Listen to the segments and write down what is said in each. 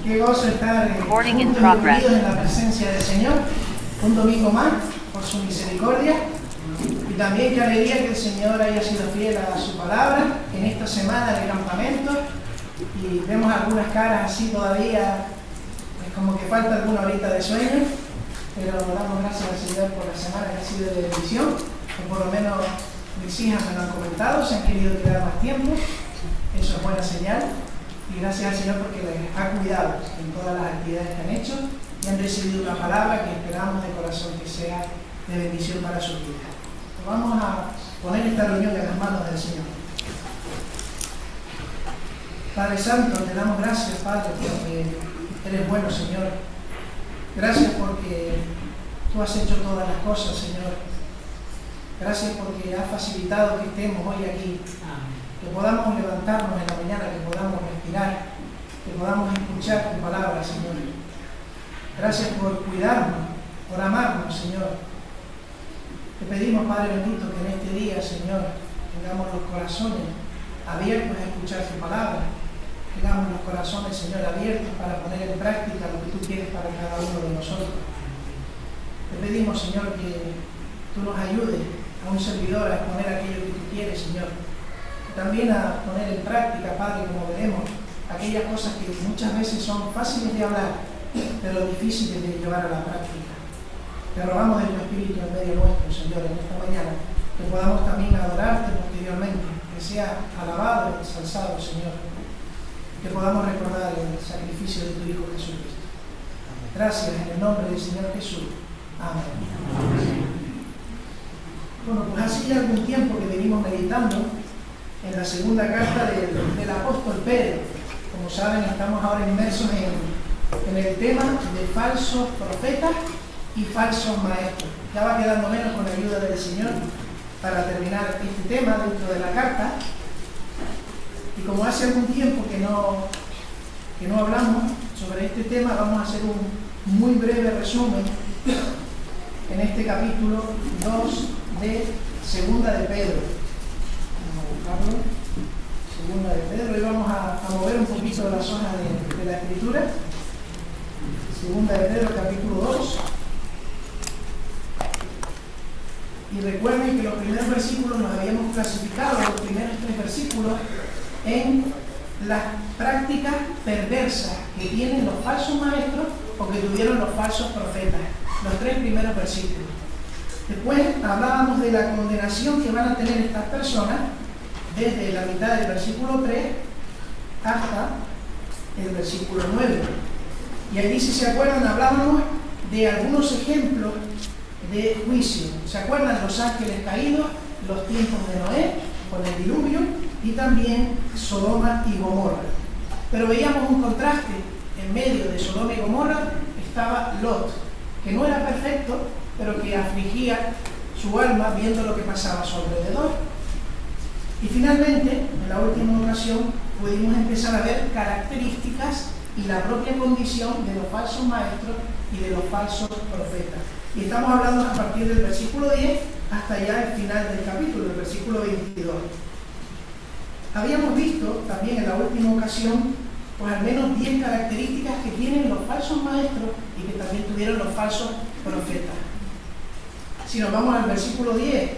Qué gozo estar juntos y unidos en la presencia del Señor, un domingo más, por su misericordia. Y también qué alegría que el Señor haya sido fiel a su palabra en esta semana de campamento. Y vemos algunas caras así todavía, es como que falta alguna horita de sueño, pero damos gracias al Señor por la semana que ha sido de bendición, que por lo menos mis hijas me lo han comentado, se han querido quedar más tiempo, eso es buena señal. Y gracias al Señor porque les ha cuidado en todas las actividades que han hecho y han recibido una palabra que esperamos de corazón que sea de bendición para su vida. Vamos a poner esta reunión en las manos del Señor. Padre Santo, te damos gracias, Padre, porque eres bueno, Señor. Gracias porque tú has hecho todas las cosas, Señor. Gracias porque has facilitado que estemos hoy aquí. Que podamos levantarnos en la mañana, que podamos respirar, que podamos escuchar tu palabra, Señor. Gracias por cuidarnos, por amarnos, Señor. Te pedimos, Padre bendito, que en este día, Señor, tengamos los corazones abiertos a escuchar tu palabra. Tengamos los corazones, Señor, abiertos para poner en práctica lo que tú quieres para cada uno de nosotros. Te pedimos, Señor, que tú nos ayudes a un servidor a exponer aquello que tú quieres, Señor. También a poner en práctica, Padre, como veremos, aquellas cosas que muchas veces son fáciles de hablar, pero difíciles de llevar a la práctica. Te rogamos de tu Espíritu en medio nuestro, Señor, en esta mañana, que podamos también adorarte posteriormente, que sea alabado y ensalzado, Señor, que podamos recordar el sacrificio de tu Hijo Jesucristo. Gracias en el nombre del Señor Jesús. Amén. Bueno, pues hace ya algún tiempo que venimos meditando en la segunda carta del apóstol Pedro. Como saben, estamos ahora inmersos en el tema de falsos profetas y falsos maestros. Ya va quedando menos con la ayuda del Señor para terminar este tema dentro de la carta. Y como hace algún tiempo que no hablamos sobre este tema, vamos a hacer un muy breve resumen en este capítulo 2 de Segunda de Pedro. Segunda de Pedro, y vamos a mover un poquito las hojas de la Escritura. Segunda de Pedro, capítulo 2. Y recuerden que los primeros versículos nos habíamos clasificado, los primeros 3 versículos, en las prácticas perversas que tienen los falsos maestros o que tuvieron los falsos profetas. Los 3 primeros versículos. Después hablábamos de la condenación que van a tener estas personas desde la mitad del versículo 3 hasta el versículo 9. Y allí, si se acuerdan, hablábamos de algunos ejemplos de juicio. ¿Se acuerdan? Los ángeles caídos, los tiempos de Noé, con el diluvio, y también Sodoma y Gomorra. Pero veíamos un contraste. En medio de Sodoma y Gomorra estaba Lot, que no era perfecto, pero que afligía su alma viendo lo que pasaba a su alrededor. Y finalmente, en la última ocasión, pudimos empezar a ver características y la propia condición de los falsos maestros y de los falsos profetas. Y estamos hablando a partir del versículo 10 hasta ya el final del capítulo, el versículo 22. Habíamos visto también en la última ocasión, pues al menos 10 características que tienen los falsos maestros y que también tuvieron los falsos profetas. Si nos vamos al versículo 10,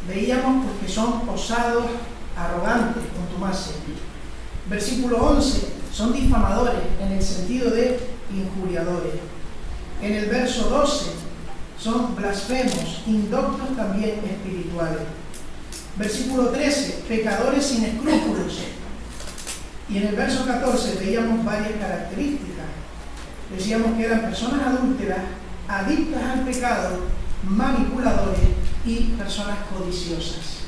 veíamos pues, que son osados, arrogantes, contumaces. Versículo 11, son difamadores en el sentido de injuriadores. En el verso 12, son blasfemos, indoctos también espirituales. Versículo 13, pecadores sin escrúpulos. Y en el verso 14 veíamos varias características. Decíamos que eran personas adúlteras, adictas al pecado, manipuladores y personas codiciosas.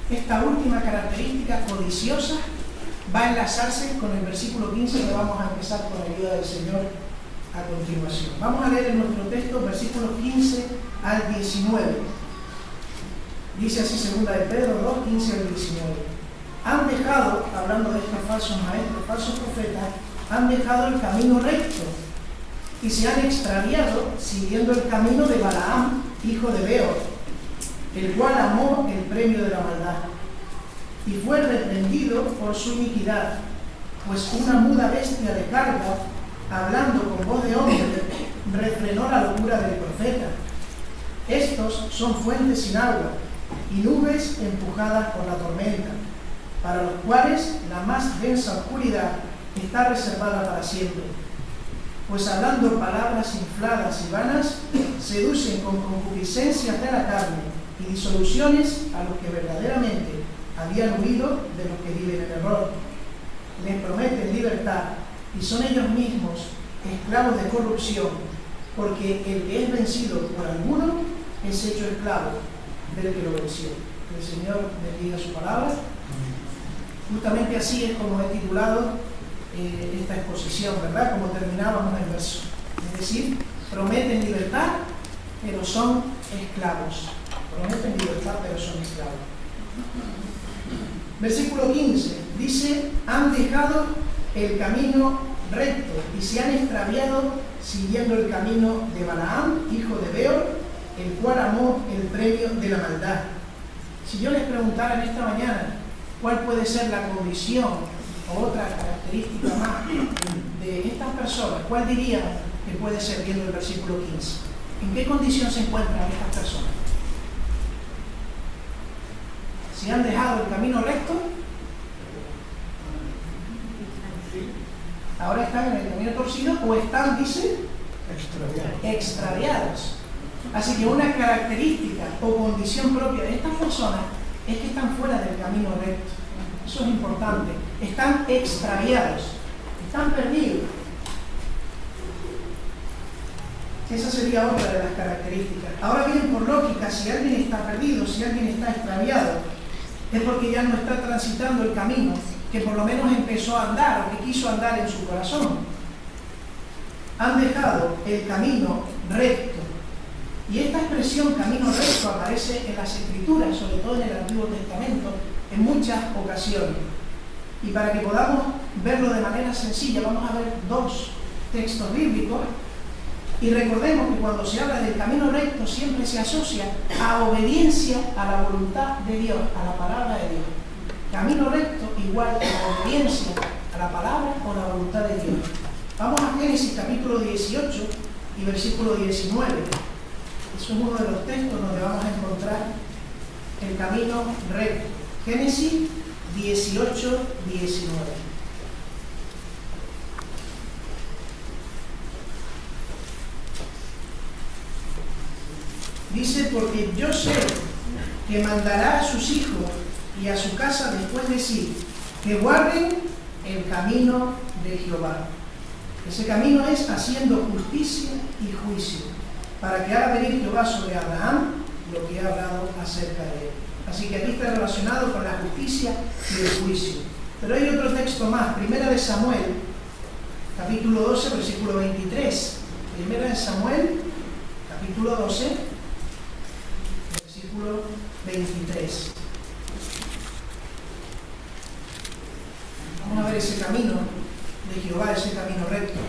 Esta última característica, codiciosa, va a enlazarse con el versículo 15 que vamos a empezar con la ayuda del Señor a continuación. Vamos a leer en nuestro texto versículos 15 al 19. Dice así 2 de Pedro 2, 15 al 19. Han dejado, hablando de estos falsos maestros, falsos profetas, han dejado el camino recto y se han extraviado siguiendo el camino de Balaam, hijo de Beor, el cual amó el premio de la maldad y fue reprendido por su iniquidad. pues una muda bestia de carga, hablando con voz de hombre, refrenó la locura del profeta. Estos son fuentes sin agua y nubes empujadas por la tormenta, para los cuales la más densa oscuridad está reservada para siempre. Pues hablando palabras infladas y vanas, seducen con concupiscencias de la carne y disoluciones a los que verdaderamente habían huido de los que viven en error. Les prometen libertad y son ellos mismos esclavos de corrupción, porque el que es vencido por alguno es hecho esclavo del que lo venció. Que el Señor bendiga su palabra. Justamente así es como he titulado esta exposición, ¿verdad? Como terminábamos el verso. Es decir, prometen libertad, pero son esclavos. Prometen libertad, pero son esclavos. Versículo 15 dice: han dejado el camino recto y se han extraviado siguiendo el camino de Balaam, hijo de Beor, el cual amó el premio de la maldad. Si yo les preguntara en esta mañana cuál puede ser la condición o otra característica más de estas personas, ¿cuál dirían que puede ser, viendo el versículo 15? ¿En qué condición se encuentran estas personas? Si han dejado el camino recto, ahora están en el camino torcido, o están, dice, extraviados. Así que una característica o condición propia de estas personas es que están fuera del camino recto. Eso es importante. Están extraviados, están perdidos. Esa sería otra de las características. Ahora bien, por lógica, si alguien está perdido, si alguien está extraviado, es porque ya no está transitando el camino que por lo menos empezó a andar o que quiso andar en su corazón. Han dejado el camino recto. Y esta expresión camino recto aparece en las Escrituras, sobre todo en el Antiguo Testamento, en muchas ocasiones. Y para que podamos verlo de manera sencilla, vamos a ver dos textos bíblicos. Y recordemos que cuando se habla del camino recto siempre se asocia a obediencia a la voluntad de Dios, a la palabra de Dios. Camino recto igual a obediencia a la palabra o la voluntad de Dios. Vamos a Génesis capítulo 18 y versículo 19. Eso es uno de los textos donde vamos a encontrar el camino recto. Génesis 18, 19. Dice: porque yo sé que mandará a sus hijos y a su casa después de sí, que guarden el camino de Jehová. Ese camino es haciendo justicia y juicio, para que haga venir Jehová sobre Abraham lo que ha hablado acerca de él. Así que aquí está relacionado con la justicia y el juicio. Pero hay otro texto más, Primera de Samuel, capítulo 12, versículo 23. Primera de Samuel, capítulo 12, versículo 23. Vamos a ver ese camino de Jehová, ese camino recto.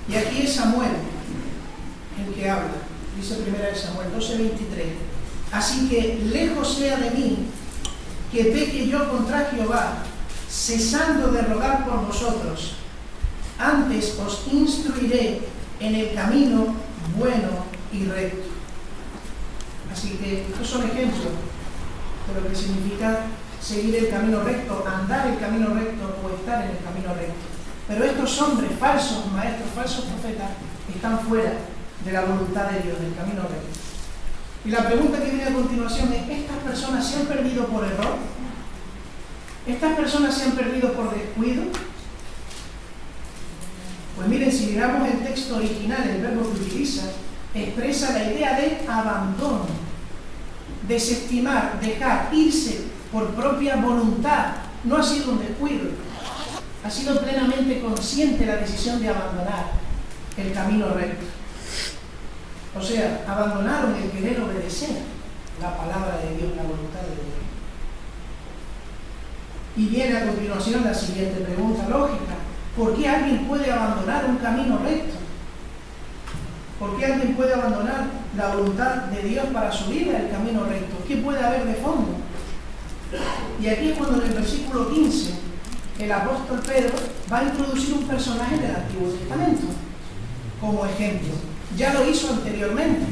Y aquí es Samuel el que habla. Dice Primera de Samuel 12:23. Así que lejos sea de mí que peque yo contra Jehová, cesando de rogar por vosotros. Antes os instruiré en el camino bueno y recto. Así que estos son ejemplos de lo que significa seguir el camino recto, andar el camino recto o estar en el camino recto. Pero estos hombres falsos, maestros, falsos profetas, están fuera de la voluntad de Dios, del camino recto. Y la pregunta que viene a continuación es: ¿estas personas se han perdido por error? ¿Estas personas se han perdido por descuido? Pues miren, si miramos el texto original, el verbo que utiliza expresa la idea de abandono, desestimar, dejar, irse por propia voluntad. No ha sido un descuido, ha sido plenamente consciente la decisión de abandonar el camino recto. O sea, abandonaron el querer obedecer la palabra de Dios, la voluntad de Dios. Y viene a continuación la siguiente pregunta lógica: ¿por qué alguien puede abandonar un camino recto? ¿Por qué alguien puede abandonar la voluntad de Dios para su vida, el camino recto? ¿Qué puede haber de fondo? Y aquí es cuando en el versículo 15 el apóstol Pedro va a introducir un personaje del Antiguo Testamento como ejemplo. Ya lo hizo anteriormente.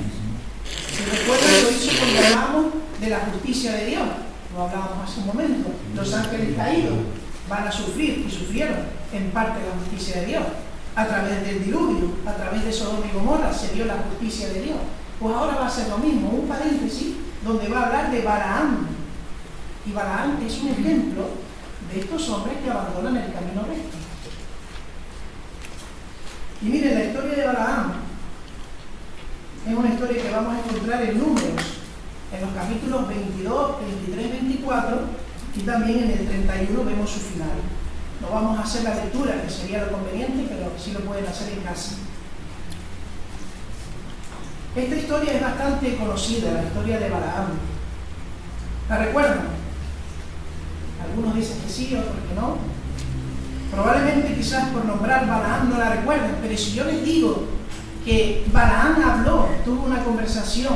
Si recuerdan, lo hizo cuando hablamos de la justicia de Dios. Lo hablábamos hace un momento. Los ángeles caídos van a sufrir, y sufrieron en parte la justicia de Dios. A través del diluvio, a través de Sodoma y Gomorra, se dio la justicia de Dios. Pues ahora va a ser lo mismo, un paréntesis donde va a hablar de Balaam. Y Balaam es un ejemplo de estos hombres que abandonan el camino recto. Y miren, la historia de Balaam es una historia que vamos a encontrar en Números, en los capítulos 22, 23, 24, y también en el 31 vemos su final. No vamos a hacer la lectura, que sería lo conveniente, pero sí lo pueden hacer en casa. Esta historia es bastante conocida, la historia de Balaam. ¿La recuerdan? Algunos dicen que sí, otros que no. Probablemente quizás por nombrar Balaam no la recuerden, pero si yo les digo que Balaam habló, tuvo una conversación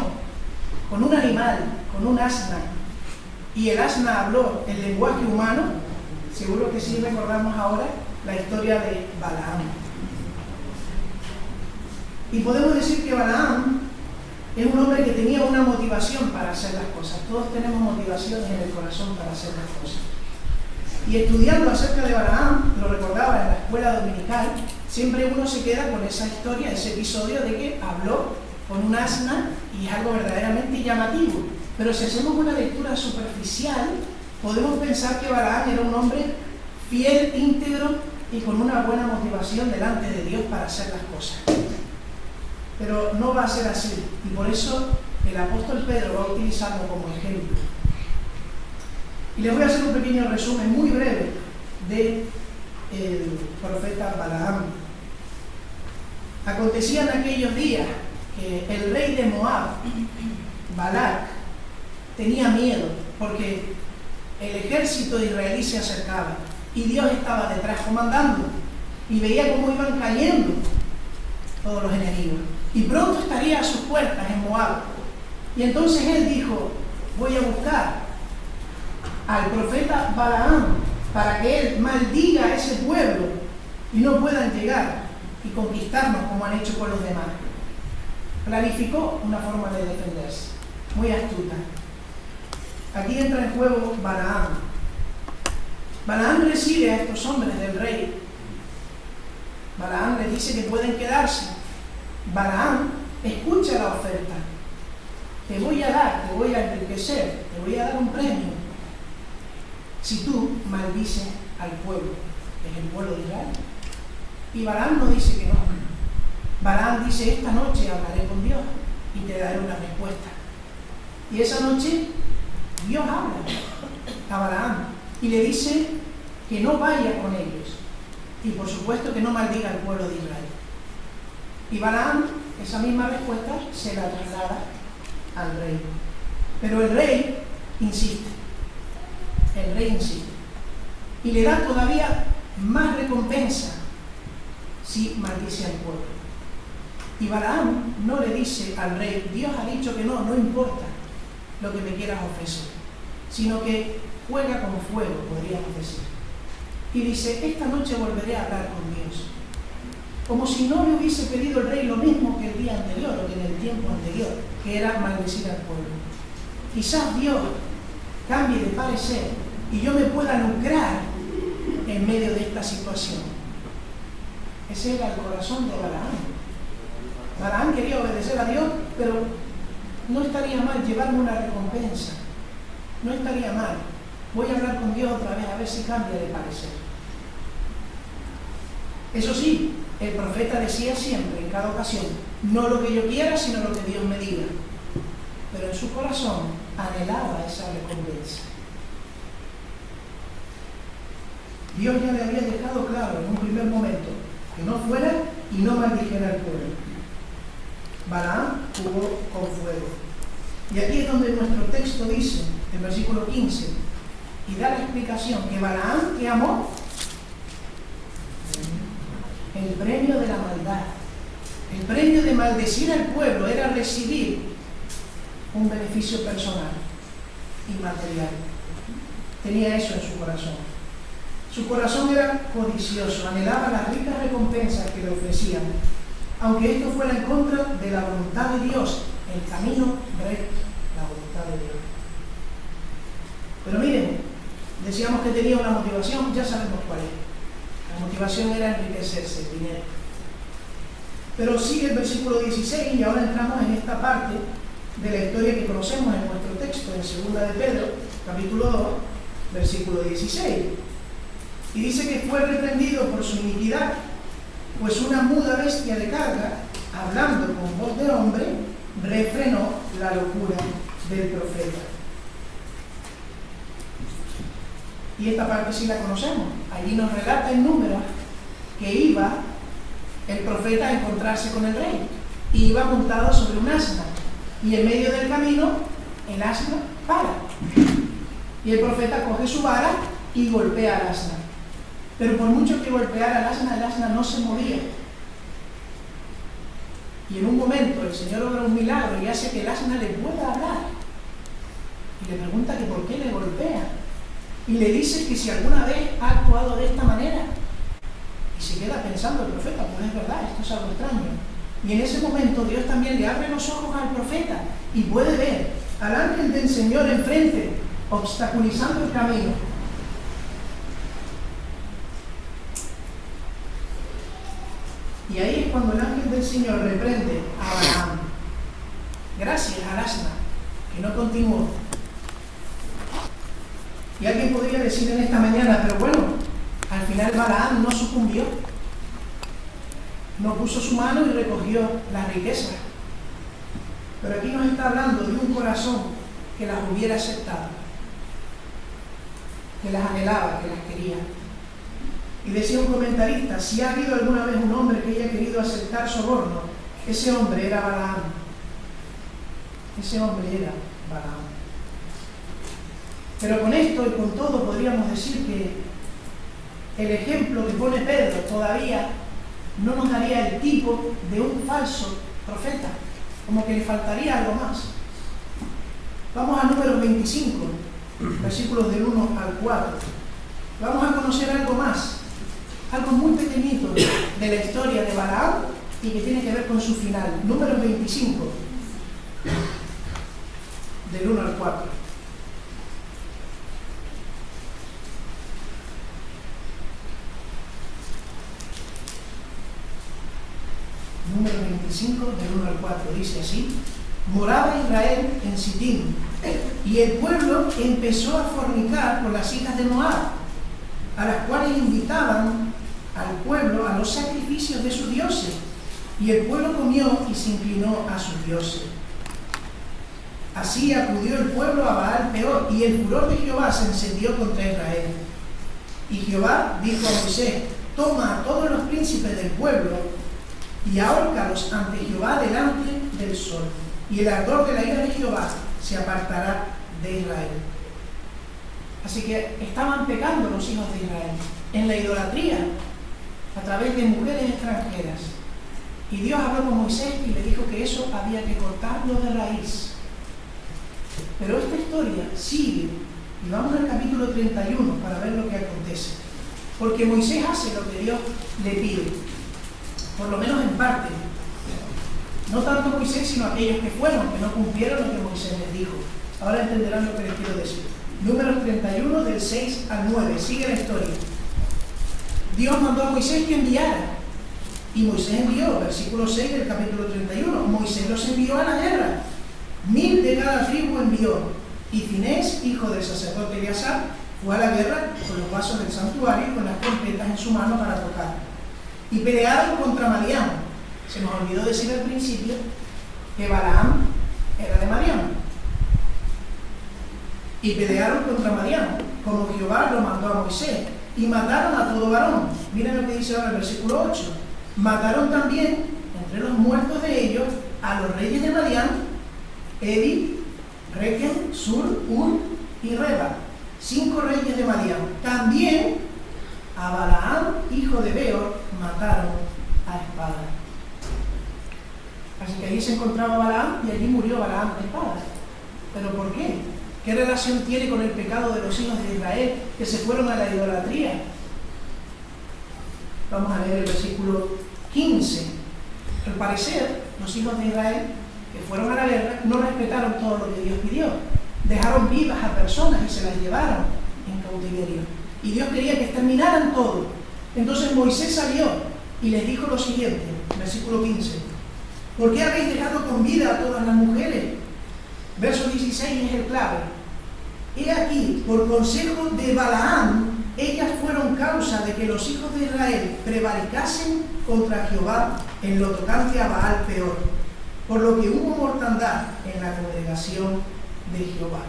con un animal, con un asna, y el asna habló el lenguaje humano, seguro que sí recordamos ahora la historia de Balaam. Y podemos decir que Balaam es un hombre que tenía una motivación para hacer las cosas. Todos tenemos motivaciones en el corazón para hacer las cosas. Y estudiando acerca de Balaam, lo recordaba en la escuela dominical, siempre uno se queda con esa historia, ese episodio de que habló con un asna, y es algo verdaderamente llamativo. Pero si hacemos una lectura superficial, podemos pensar que Balaam era un hombre fiel, íntegro y con una buena motivación delante de Dios para hacer las cosas. Pero no va a ser así, y por eso el apóstol Pedro va a utilizarlo como ejemplo. Y les voy a hacer un pequeño resumen muy breve del profeta Balaam. Acontecía en aquellos días que el rey de Moab, Balac, tenía miedo porque el ejército israelí se acercaba y Dios estaba detrás comandando, y veía cómo iban cayendo todos los enemigos, y pronto estaría a sus puertas en Moab. Y entonces él dijo: voy a buscar al profeta Balaam para que él maldiga a ese pueblo y no puedan llegar y conquistarnos como han hecho con los demás. Planificó una forma de defenderse, muy astuta. Aquí entra en juego Balaam. Balaam recibe a estos hombres del rey. Balaam les dice que pueden quedarse. Balaam escucha la oferta. Te voy a dar, te voy a enriquecer, te voy a dar un premio si tú maldices al pueblo, que es el pueblo de Israel. Y Balaam no dice que no. Balaam dice: esta noche hablaré con Dios y te daré una respuesta. Y esa noche Dios habla a Balaam y le dice que no vaya con ellos, y por supuesto que no maldiga al pueblo de Israel. Y Balaam esa misma respuesta se la traslada al rey. Pero el rey insiste. El rey insiste. Y le da todavía más recompensa si maldice al pueblo. Y Balaam no le dice al rey: Dios ha dicho que no, no importa lo que me quieras ofrecer, sino que juega con fuego, podríamos decir. Y dice: esta noche volveré a hablar con Dios. Como si no le hubiese pedido el rey lo mismo que el día anterior o que en el tiempo anterior, que era maldecir al pueblo. Quizás Dios cambie de parecer y yo me pueda lucrar en medio de esta situación. Ese era el corazón de Balaam. Balaam quería obedecer a Dios, pero no estaría mal llevarme una recompensa. No estaría mal. Voy a hablar con Dios otra vez a ver si cambia de parecer. Eso sí, el profeta decía siempre, en cada ocasión: no lo que yo quiera, sino lo que Dios me diga. Pero en su corazón anhelaba esa recompensa. Dios ya le había dejado claro en un primer momento que no fuera y no maldijera al pueblo. Balaam jugó con fuego. Y aquí es donde nuestro texto dice, en versículo 15, y da la explicación que Balaam, ¿qué amó? El premio de la maldad. El premio de maldecir al pueblo era recibir un beneficio personal y material. Tenía eso en su corazón. Su corazón era codicioso, anhelaba las ricas recompensas que le ofrecían, aunque esto fuera en contra de la voluntad de Dios, el camino recto, la voluntad de Dios. Pero miren, decíamos que tenía una motivación, ya sabemos cuál es. La motivación era enriquecerse, el dinero. Pero sigue el versículo 16 y ahora entramos en esta parte de la historia que conocemos en nuestro texto, en 2 de Pedro, capítulo 2, versículo 16. Y dice que fue reprendido por su iniquidad, pues una muda bestia de carga, hablando con voz de hombre, refrenó la locura del profeta. Y esta parte sí la conocemos. Allí nos relata en Números que iba el profeta a encontrarse con el rey. Y iba montado sobre un asna. Y en medio del camino, el asna para. Y el profeta coge su vara y golpea al asna. Pero por mucho que golpeara el asna no se movía. Y en un momento el Señor obra un milagro y hace que el asna le pueda hablar. Y le pregunta que por qué le golpea. Y le dice que si alguna vez ha actuado de esta manera. Y se queda pensando el profeta, pues es verdad, esto es algo extraño. Y en ese momento Dios también le abre los ojos al profeta y puede ver al ángel del Señor enfrente, obstaculizando el camino. Y ahí es cuando el ángel del Señor reprende a Balaam. Gracias al asna, que no continuó. Y alguien podría decir en esta mañana, pero bueno, al final Balaam no sucumbió. No puso su mano y recogió las riquezas. Pero aquí nos está hablando de un corazón que las hubiera aceptado, que las anhelaba, que las quería. Y decía un comentarista, si ha habido alguna vez un hombre que haya querido aceptar soborno, ese hombre era Balaam. Ese hombre era Balaam. Pero con esto y con todo podríamos decir que el ejemplo que pone Pedro todavía no nos daría el tipo de un falso profeta, como que le faltaría algo más. Vamos a Números 25, versículos del 1 al 4. Vamos a conocer algo más, algo muy pequeñito de la historia de Balaam y que tiene que ver con su final. Números 25, del 1 al 4. Número 25, del 1 al 4, dice así: moraba Israel en Sitín, y el pueblo empezó a fornicar con las hijas de Moab, a las cuales invitaban al pueblo a los sacrificios de sus dioses, y el pueblo comió y se inclinó a sus dioses. Así acudió el pueblo a Baal Peor, y el furor de Jehová se encendió contra Israel. Y Jehová dijo a Moisés: toma a todos los príncipes del pueblo y ahórcalos ante Jehová delante del sol, y el ardor de la ira de Jehová se apartará de Israel. Así que estaban pecando los hijos de Israel en la idolatría a través de mujeres extranjeras. Y Dios habló con Moisés y le dijo que eso había que cortarlo de raíz. Pero esta historia sigue, y vamos al capítulo 31 para ver lo que acontece. Porque Moisés hace lo que Dios le pide, por lo menos en parte. No tanto Moisés, sino aquellos que fueron, que no cumplieron lo que Moisés les dijo. Ahora entenderán lo que les quiero decir. Números 31, del 6 al 9. Sigue la historia. Dios mandó a Moisés que enviara. Y Moisés envió, versículo 6 del capítulo 31. Moisés los envió a la guerra. 1000 de cada tribu envió. Y Finés, hijo del sacerdote Eleazar, fue a la guerra con los vasos del santuario y con las trompetas en su mano para tocar. Y pelearon contra Madián. Se nos olvidó decir al principio que Balaam era de Madián. Y pelearon contra Madián, como Jehová lo mandó a Moisés, y mataron a todo varón. Miren lo que dice ahora el versículo 8. Mataron también, entre los muertos de ellos, a los reyes de Madián, Evi, Rekem, Sur, Ur y Reba, 5 reyes de Madián. También a Balaam, hijo de Beor, mataron a espada. Así que allí se encontraba Balaam y allí murió Balaam de espada. ¿Pero por qué? ¿Qué relación tiene con el pecado de los hijos de Israel que se fueron a la idolatría? Vamos a leer el versículo 15. Al parecer, los hijos de Israel que fueron a la guerra no respetaron todo lo que Dios pidió. Dejaron vivas a personas y se las llevaron en cautiverio. Y Dios quería que exterminaran todo. Entonces Moisés salió y les dijo lo siguiente, versículo 15. ¿Por qué habéis dejado con vida a todas las mujeres? Verso 16 es el clave. He aquí, por consejo de Balaam, ellas fueron causa de que los hijos de Israel prevaricasen contra Jehová en lo tocante a Baal peor, por lo que hubo mortandad en la congregación de Jehová.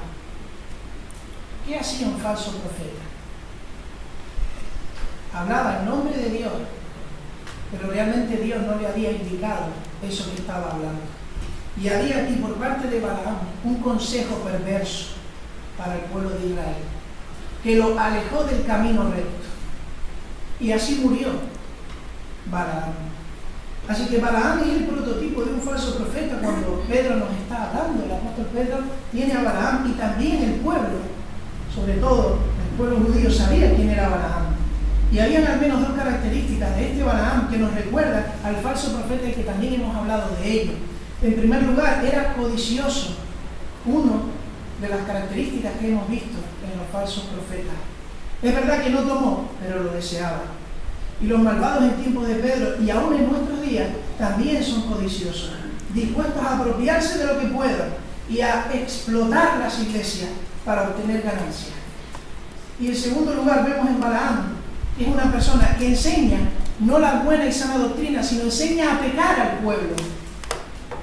¿Qué hacía un falso profeta? Hablaba en nombre de Dios, pero realmente Dios no le había indicado eso que estaba hablando. Y había aquí por parte de Balaam un consejo perverso para el pueblo de Israel, que lo alejó del camino recto. Y así murió Balaam. Así que Balaam es el prototipo de un falso profeta cuando Pedro nos está hablando. El apóstol Pedro tiene a Balaam y también el pueblo, sobre todo el pueblo judío, sabía quién era Balaam. Y habían al menos dos características de este Balaam que nos recuerdan al falso profeta y que también hemos hablado de ello. En primer lugar, era codicioso. Uno de las características que hemos visto en los falsos profetas. Es verdad que no tomó, pero lo deseaba. Y los malvados en tiempos de Pedro y aún en nuestros días también son codiciosos, dispuestos a apropiarse de lo que puedan y a explotar las iglesias para obtener ganancias. Y en segundo lugar vemos en Balaam, que es una persona que enseña no la buena y sana doctrina, sino enseña a pecar al pueblo.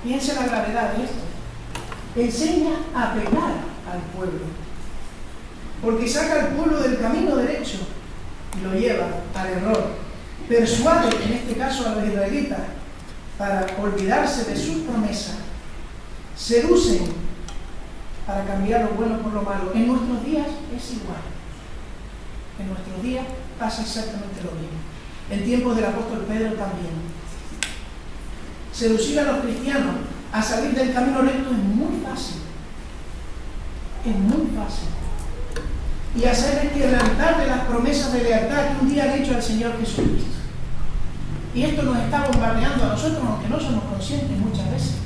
Fíjense la gravedad de esto. Enseña a pecar al pueblo, porque saca al pueblo del camino derecho y lo lleva al error. Persuade, en este caso a los israelitas, para olvidarse de sus promesas. Seducen para cambiar lo bueno por lo malo. En nuestros días es igual. En nuestros días pasa exactamente lo mismo. En tiempos del apóstol Pedro también. Seducir a los cristianos a salir del camino recto es muy fácil. Es muy fácil. Y hacerles quebrantar de las promesas de lealtad que un día han hecho al Señor Jesucristo. Y esto nos está bombardeando a nosotros, aunque no somos conscientes muchas veces.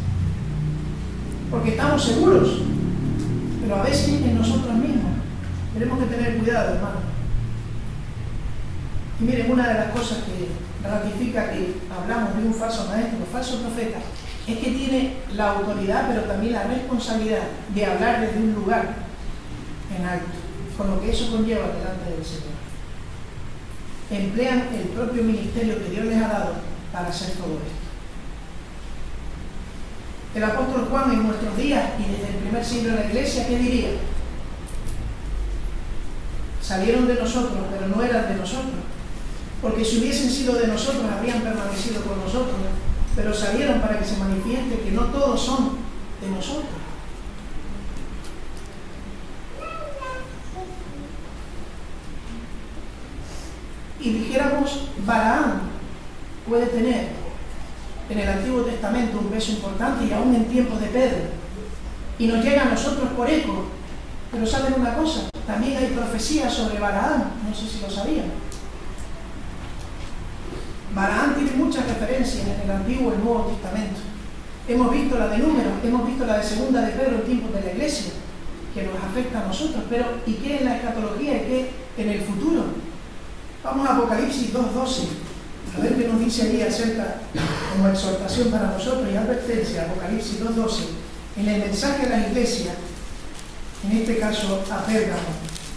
Porque estamos seguros, pero a veces en nosotros mismos. Tenemos que tener cuidado, hermano. Y miren, una de las cosas que ratifica que hablamos de un falso maestro, un falso profeta, es que tiene la autoridad, pero también la responsabilidad de hablar desde un lugar en alto, con lo que eso conlleva delante del Señor. Emplean el propio ministerio que Dios les ha dado para hacer todo esto. El apóstol Juan en nuestros días y desde el primer siglo de la iglesia, ¿qué diría? Salieron de nosotros, pero no eran de nosotros. Porque si hubiesen sido de nosotros, habrían permanecido con nosotros, pero salieron para que se manifieste que no todos son de nosotros. Y dijéramos, Balaam puede tener en el Antiguo Testamento un peso importante y aún en tiempos de Pedro. Y nos llega a nosotros por eco. Pero ¿saben una cosa? También hay profecías sobre Balaam, no sé si lo sabían. Balaam tiene muchas referencias en el Antiguo y el Nuevo Testamento. Hemos visto la de Números, hemos visto la de Segunda de Pedro en tiempos de la Iglesia, que nos afecta a nosotros. Pero ¿y qué en la escatología y qué en el futuro? Vamos a Apocalipsis 2:12, a ver qué nos dice ahí acerca, como exhortación para nosotros y advertencia. Apocalipsis 2:12, en el mensaje a las iglesias, en este caso a Pérgamo.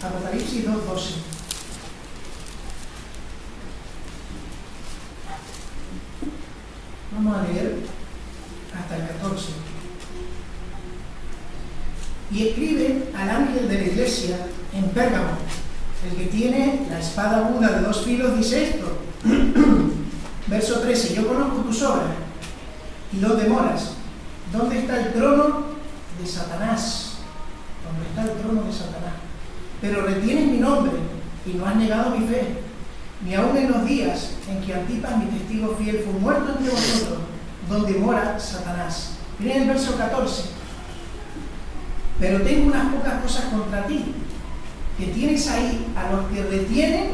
Apocalipsis 2:12. Vamos a leer hasta el 14. Y escribe al ángel de la iglesia en Pérgamo, el que tiene la espada aguda de 2 filos, dice esto. Verso 13. Yo conozco tus obras y no demoras. ¿Dónde está el trono de Satanás? ¿Dónde está el trono de Satanás? Pero retienes mi nombre y no has negado mi fe, ni aun en los días en que Antipas, mi testigo fiel, fue muerto entre vosotros, donde mora Satanás. Miren el verso 14. Pero tengo unas pocas cosas contra ti, que tienes ahí a los que retienen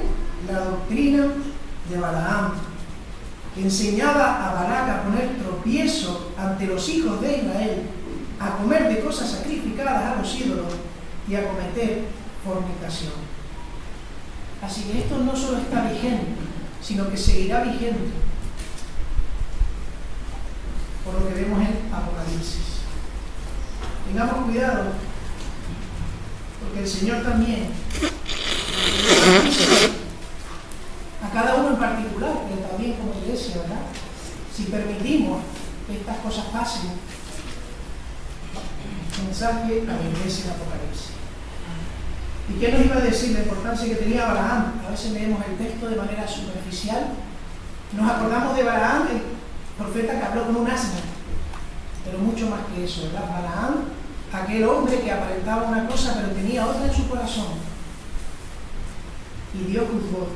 la doctrina de Balaam, que enseñaba a Balac a poner tropiezo ante los hijos de Israel, a comer de cosas sacrificadas a los ídolos y a cometer fornicación. Así que esto no solo está vigente, sino que seguirá vigente, por lo que vemos en Apocalipsis. Tengamos cuidado, porque el Señor también, a cada uno en particular, pero también como iglesia, ¿verdad? Si permitimos que estas cosas pasen, mensaje a la iglesia en Apocalipsis. ¿Y qué nos iba a decir la importancia que tenía Balaam? A veces leemos el texto de manera superficial. Nos acordamos de Balaam, el profeta que habló con un asna, pero mucho más que eso, ¿verdad? Balaam, aquel hombre que aparentaba una cosa pero tenía otra en su corazón. Y Dios juzgó.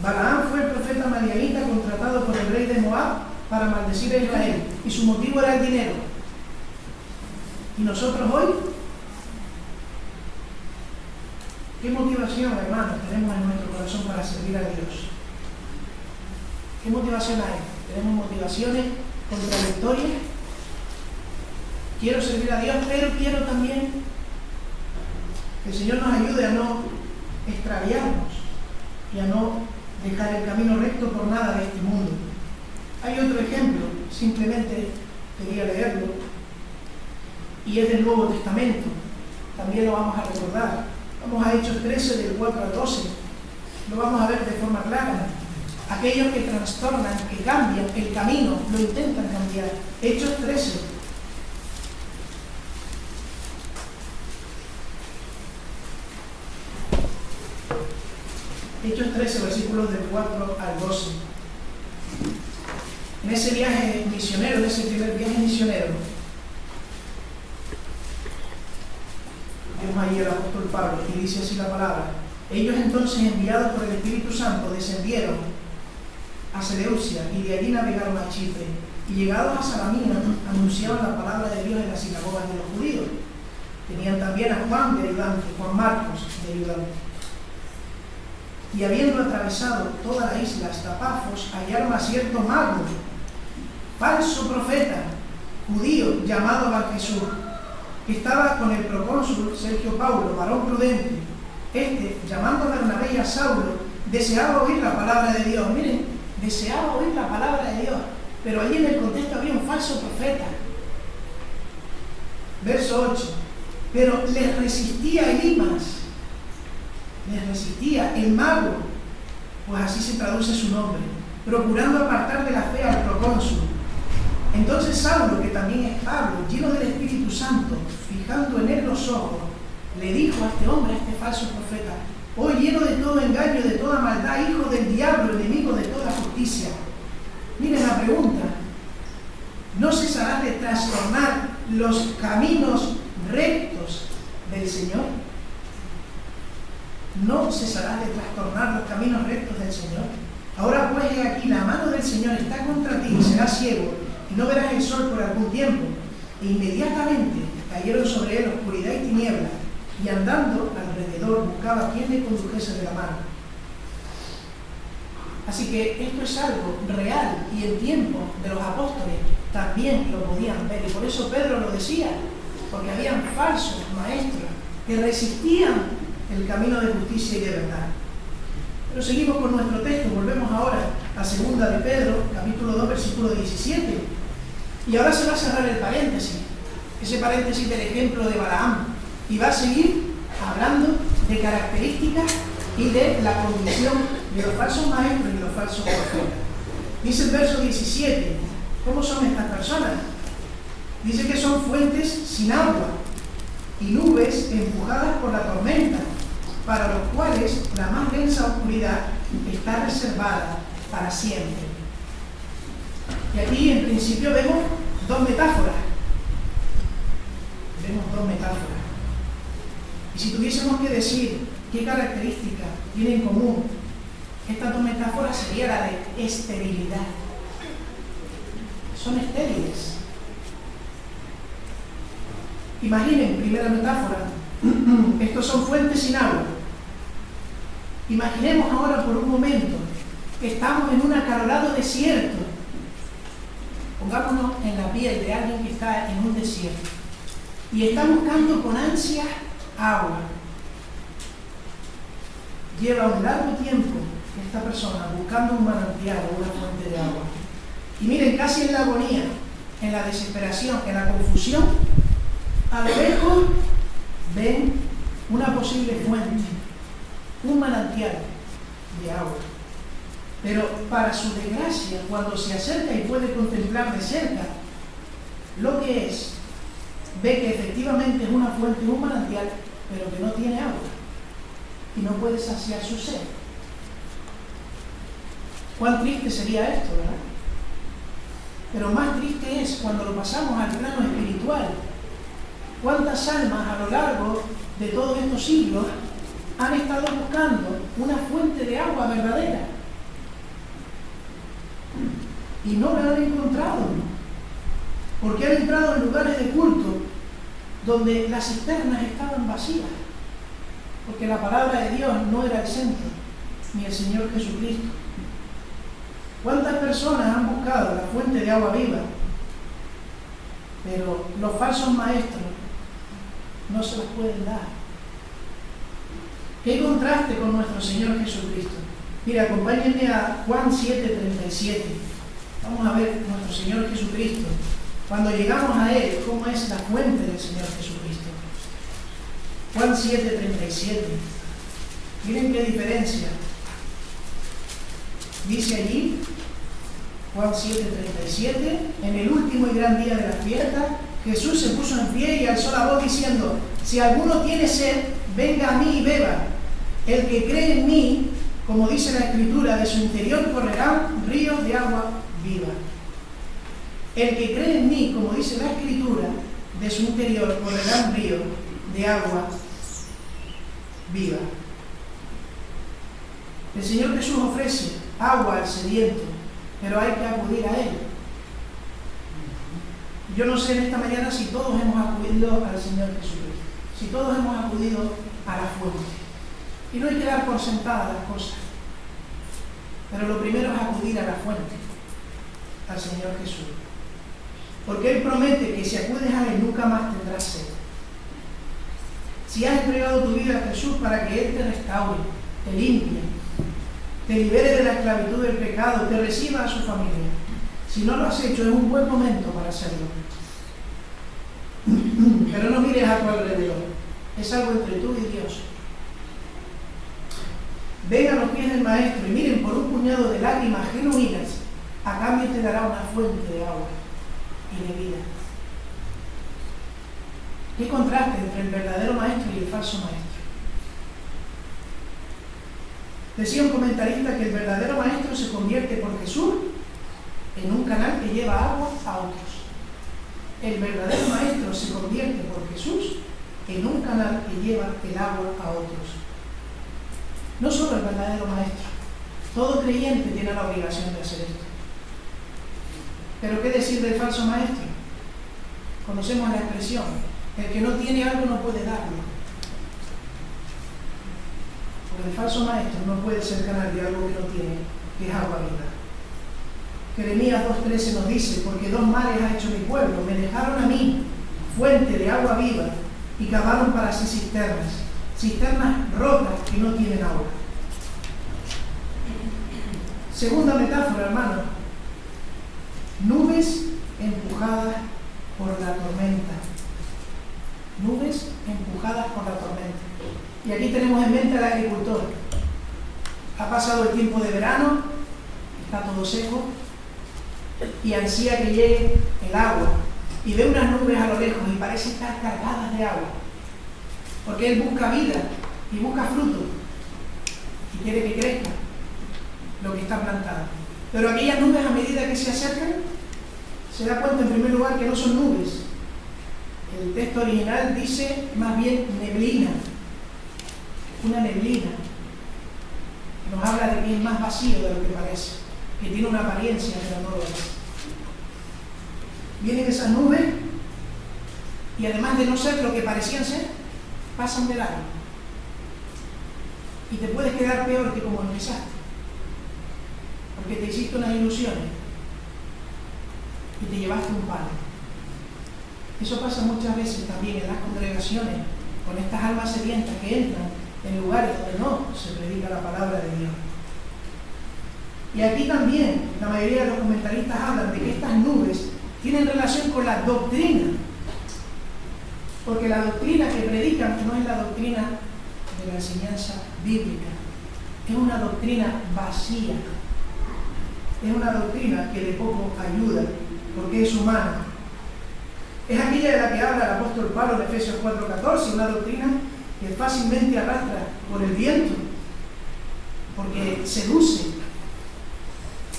Balaam fue el profeta madianita contratado por el rey de Moab para maldecir a Israel, y su motivo era el dinero. ¿Y nosotros hoy? ¿Qué motivación, hermanos, tenemos en nuestro corazón para servir a Dios? ¿Qué motivación hay? ¿Tenemos motivaciones contradictorias? Quiero servir a Dios, pero quiero también que el Señor nos ayude a no extraviarnos y a no dejar el camino recto por nada de este mundo. Hay otro ejemplo, simplemente quería leerlo, y es del Nuevo Testamento. También lo vamos a recordar. Vamos a Hechos 13, del 4 al 12. Lo vamos a ver de forma clara. Aquellos que trastornan, que cambian el camino, lo intentan cambiar. Hechos 13. Hechos 13, versículos del 4 al 12. En ese viaje misionero, en ese primer viaje misionero, vemos ahí el apóstol Pablo, y dice así la palabra: ellos entonces, enviados por el Espíritu Santo, descendieron a Seleucia y de allí navegaron a Chipre, y llegados a Salamina anunciaban la palabra de Dios en las sinagogas de los judíos. Tenían también a Juan de ayudante, Juan Marcos de ayudante. Y habiendo atravesado toda la isla hasta Pafos, hallaron a cierto mago, falso profeta, judío, llamado Barjesús, que estaba con el procónsul Sergio Paulo, varón prudente. Este, llamando a Bernabé y a Saulo, deseaba oír la palabra de Dios. Miren, deseaba oír la palabra de Dios, pero allí en el contexto había un falso profeta. Verso 8. Pero les resistía Elimas, les resistía el mago, pues así se traduce su nombre, procurando apartar de la fe al procónsul. Entonces Saulo, que también es Pablo, lleno del Espíritu Santo, fijando en él los ojos, le dijo a este hombre, a este falso profeta: oh, lleno de todo engaño, de toda maldad, hijo del diablo, enemigo de toda justicia. Miren la pregunta: ¿no cesarás de trastornar los caminos rectos del Señor? ¿No cesarás de trastornar los caminos rectos del Señor? Ahora pues, he aquí, la mano del Señor está contra ti, y serás ciego, y no verás el sol por algún tiempo. E inmediatamente cayeron sobre él oscuridad y tiniebla, y andando alrededor buscaba quien le condujese de la mano. Así que esto es algo real, y en tiempo de los apóstoles también lo podían ver, y por eso Pedro lo decía, porque habían falsos maestros que resistían el camino de justicia y de verdad. Pero seguimos con nuestro texto, volvemos ahora a 2 de Pedro, capítulo 2, versículo 17. Y ahora se va a cerrar el paréntesis, ese paréntesis del ejemplo de Balaam, y va a seguir hablando de características y de la condición de los falsos maestros y los falsos profetas. Dice el verso 17, ¿cómo son estas personas? Dice que son fuentes sin agua y nubes empujadas por la tormenta, para los cuales la más densa oscuridad está reservada para siempre. Y aquí en principio vemos dos metáforas. Y si tuviésemos que decir qué característica tienen en común estas dos metáforas, sería la de esterilidad. Son estériles. Imaginen, primera metáfora, estos son fuentes sin agua. Imaginemos ahora por un momento que estamos en un acalorado desierto. Pongámonos en la piel de alguien que está en un desierto y está buscando con ansia agua. Lleva un largo tiempo esta persona buscando un manantial o una fuente de agua. Y miren, casi en la agonía, en la desesperación, en la confusión, a lo lejos ven una posible fuente, un manantial de agua. Pero para su desgracia, cuando se acerca y puede contemplar de cerca lo que es, ve que efectivamente es una fuente, un manantial, pero que no tiene agua y no puede saciar su sed. Cuán triste sería esto, ¿verdad? Pero más triste es cuando lo pasamos al plano espiritual. ¿Cuántas almas a lo largo de todos estos siglos han estado buscando una fuente de agua verdadera y no la han encontrado? Porque han entrado en lugares de culto donde las cisternas estaban vacías, porque la palabra de Dios no era el centro, ni el Señor Jesucristo. ¿Cuántas personas han buscado la fuente de agua viva, pero los falsos maestros no se las pueden dar? ¿Qué contraste con nuestro Señor Jesucristo? Mira, acompáñenme a Juan 7:37. Vamos a ver nuestro Señor Jesucristo. Cuando llegamos a Él, ¿cómo es la fuente del Señor Jesucristo? Juan 7:37. Miren qué diferencia. Dice allí, Juan 7:37, en el último y gran día de la fiesta, Jesús se puso en pie y alzó la voz diciendo: si alguno tiene sed, venga a mí y beba. El que cree en mí, como dice la Escritura, de su interior correrán ríos de agua viva. El que cree en mí, como dice la Escritura, de su interior correrán ríos de agua viva. El Señor Jesús ofrece agua al sediento, pero hay que acudir a Él. Yo no sé en esta mañana si todos hemos acudido al Señor Jesucristo, si todos hemos acudido a la fuente. Y no hay que dar por sentadas las cosas, pero lo primero es acudir a la fuente, al Señor Jesús. Porque Él promete que si acudes a Él nunca más tendrás sed. Si has entregado tu vida a Jesús para que Él te restaure, te limpie, te libere de la esclavitud del pecado, te reciba a su familia. Si no lo has hecho, es un buen momento para hacerlo. Pero no mires a tu alrededor. Es algo entre tú y Dios. Ven a los pies del Maestro y miren, por un puñado de lágrimas genuinas, a cambio te dará una fuente de agua y de vida. ¿Qué contraste entre el verdadero Maestro y el falso Maestro? Decía un comentarista que el verdadero Maestro se convierte por Jesús en un canal que lleva agua a otros. El verdadero Maestro se convierte por Jesús en un canal que lleva el agua a otros. No solo el verdadero Maestro, todo creyente tiene la obligación de hacer esto. Pero ¿qué decir del falso Maestro? Conocemos la expresión: el que no tiene algo no puede darlo. Porque el falso Maestro no puede ser canal de algo que no tiene, que es agua viva. Jeremías 2:13 nos dice: porque dos mares ha hecho mi pueblo, me dejaron a mí, fuente de agua viva, y cavaron para sí cisternas rotas que no tienen agua. Segunda metáfora, hermano: nubes empujadas por la tormenta. Nubes empujadas por la tormenta. Y aquí tenemos en mente al agricultor. Ha pasado el tiempo de verano, está todo seco, y ansía que llegue el agua, y ve unas nubes a lo lejos y parece estar cargadas de agua, porque él busca vida y busca fruto y quiere que crezca lo que está plantado. Pero aquellas nubes, a medida que se acercan, se da cuenta en primer lugar que no son nubes. El texto original dice más bien neblina, una neblina. Nos habla de que es más vacío de lo que parece, que tiene una apariencia pero no lo es. Vienen esas nubes y además de no ser lo que parecían ser, pasan de largo. y te puedes quedar peor que como empezaste, porque te hiciste unas ilusiones y te llevaste un palo. Eso pasa muchas veces también en las congregaciones, con estas almas sedientas que entran en lugares donde no se predica la palabra de Dios. Y aquí también la mayoría de los comentaristas hablan de que estas nubes tienen relación con la doctrina, porque la doctrina que predican no es la doctrina de la enseñanza bíblica, es una doctrina vacía, es una doctrina que de poco ayuda, porque es humana. Es aquella de la que habla el apóstol Pablo en Efesios 4:14, una doctrina que fácilmente arrastra por el viento, porque seduce,